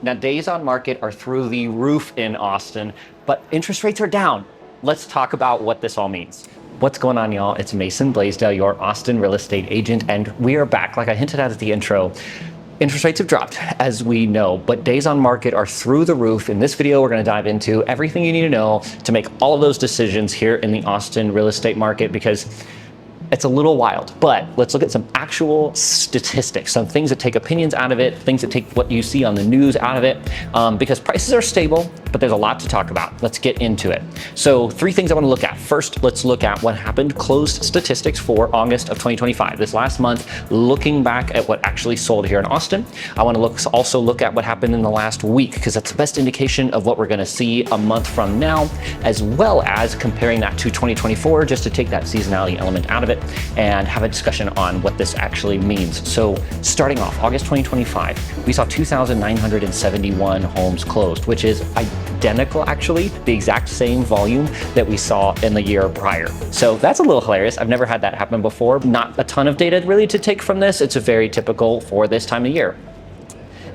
Now, days on market are through the roof in Austin, but interest rates are down. Let's talk about what this all means. What's going on, y'all? It's Mason Bleasdell, your Austin real estate agent, and we are back. Like I hinted at the intro, interest rates have dropped, as we know, but days on market are through the roof. In this video, we're going to dive into everything you need to know to make all of those decisions here in the Austin real estate market, because it's a little wild. But let's look at some actual statistics, some things that take opinions out of it, things that take what you see on the news out of it, because prices are stable, but there's a lot to talk about. Let's get into it. So 3 things I want to look at. First, let's look at what happened, closed statistics for August of 2025, this last month, looking back at what actually sold here in Austin. I want to also look at what happened in the last week, because that's the best indication of what we're going to see a month from now, as well as comparing that to 2024, just to take that seasonality element out of it and have a discussion on what this actually means. So starting off, August 2025, we saw 2,971 homes closed, which is identical, actually, the exact same volume that we saw in the year prior. So that's a little hilarious. I've never had that happen before. Not a ton of data really to take from this. It's very typical for this time of year.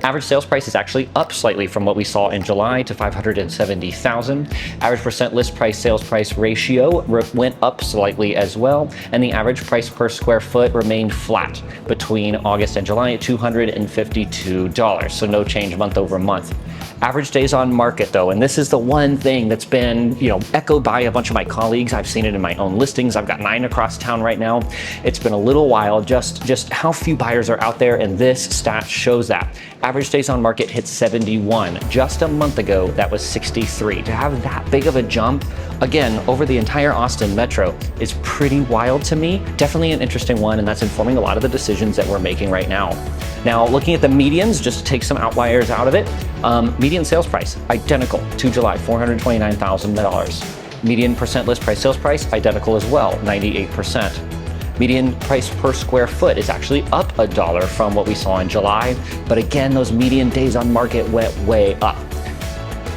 Average sales price is actually up slightly from what we saw in July to 570,000. Average percent list price sales price ratio went up slightly as well. And the average price per square foot remained flat between August and July at $252. So no change month over month. Average days on market though, and this is the one thing that's been, echoed by a bunch of my colleagues. I've seen it in my own listings. I've got 9 across town right now. It's been a little while, just how few buyers are out there, and this stat shows that. Average days on market hit 71. Just a month ago, that was 63. To have that big of a jump, again, over the entire Austin metro is pretty wild to me. Definitely an interesting one, and that's informing a lot of the decisions that we're making right now. Now, looking at the medians, just to take some outliers out of it, median sales price, identical to July, $429,000. Median percent list price sales price, identical as well, 98%. Median price per square foot is actually up $1 from what we saw in July. But again, those median days on market went way up.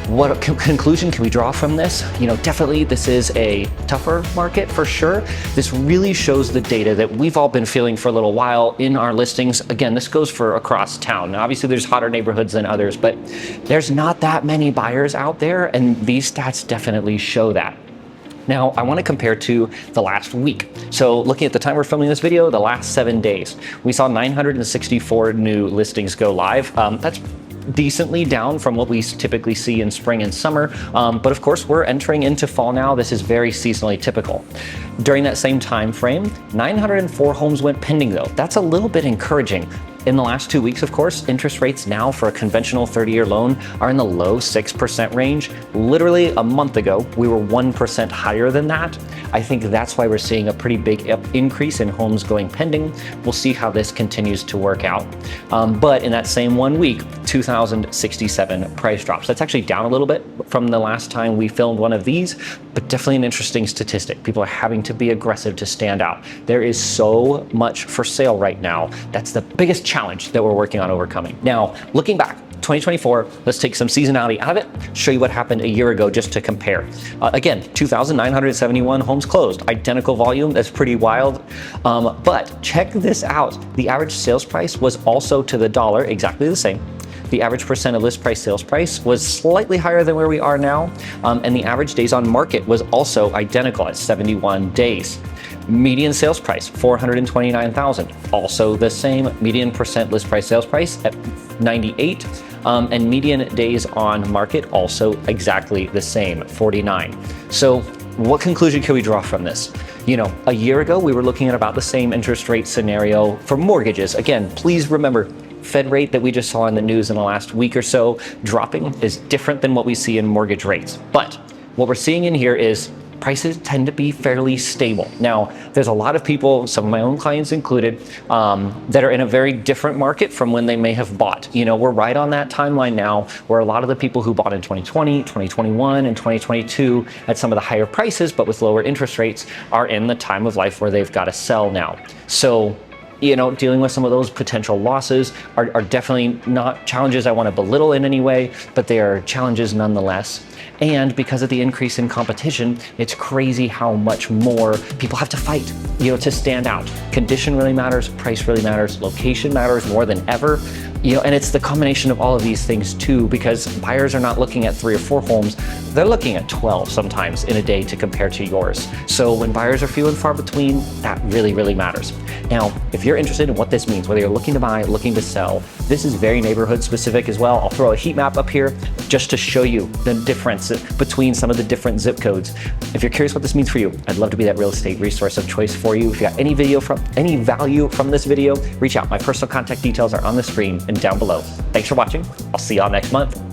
What conclusion can we draw from this? Definitely this is a tougher market for sure. This really shows the data that we've all been feeling for a little while in our listings. Again, this goes for across town. Now, obviously there's hotter neighborhoods than others, but there's not that many buyers out there, and these stats definitely show that. Now, I want to compare to the last week. So looking at the time we're filming this video, the last 7 days, we saw 964 new listings go live. That's decently down from what we typically see in spring and summer. But of course, we're entering into fall now. This is very seasonally typical. During that same time frame, 904 homes went pending though. That's a little bit encouraging. In the last 2 weeks, of course, interest rates now for a conventional 30-year loan are in the low 6% range. Literally a month ago, we were 1% higher than that. I think that's why we're seeing a pretty big increase in homes going pending. We'll see how this continues to work out. But in that same 1 week, 2,067 price drops. That's actually down a little bit from the last time we filmed one of these, but definitely an interesting statistic. People are having to be aggressive to stand out. There is so much for sale right now. That's the biggest challenge that we're working on overcoming. Now, looking back, 2024, let's take some seasonality out of it, show you what happened a year ago just to compare. Again, 2,971 homes closed, identical volume, that's pretty wild. But check this out. The average sales price was also to the dollar, exactly the same. The average percent of list price sales price was slightly higher than where we are now. And the average days on market was also identical at 71 days. Median sales price, 429,000, also the same. Median percent list price sales price at 98, and median days on market also exactly the same, 49. So what conclusion can we draw from this? A year ago, we were looking at about the same interest rate scenario for mortgages. Again, please remember, Fed rate that we just saw in the news in the last week or so dropping is different than what we see in mortgage rates. But what we're seeing in here is prices tend to be fairly stable. Now, there's a lot of people, some of my own clients included, that are in a very different market from when they may have bought. We're right on that timeline now where a lot of the people who bought in 2020, 2021, and 2022 at some of the higher prices, but with lower interest rates, are in the time of life where they've got to sell now. So dealing with some of those potential losses are definitely not challenges I want to belittle in any way, but they are challenges nonetheless. And because of the increase in competition, it's crazy how much more people have to fight, to stand out. Condition really matters, price really matters, location matters more than ever. And it's the combination of all of these things too, because buyers are not looking at 3 or 4 homes, they're looking at 12 sometimes in a day to compare to yours. So when buyers are few and far between, that really, really matters. Now, if you're interested in what this means, whether you're looking to buy, looking to sell, this is very neighborhood specific as well. I'll throw a heat map up here just to show you the difference between some of the different zip codes. If you're curious what this means for you, I'd love to be that real estate resource of choice for you. If you got any value from this video, reach out. My personal contact details are on the screen and down below. Thanks for watching. I'll see y'all next month.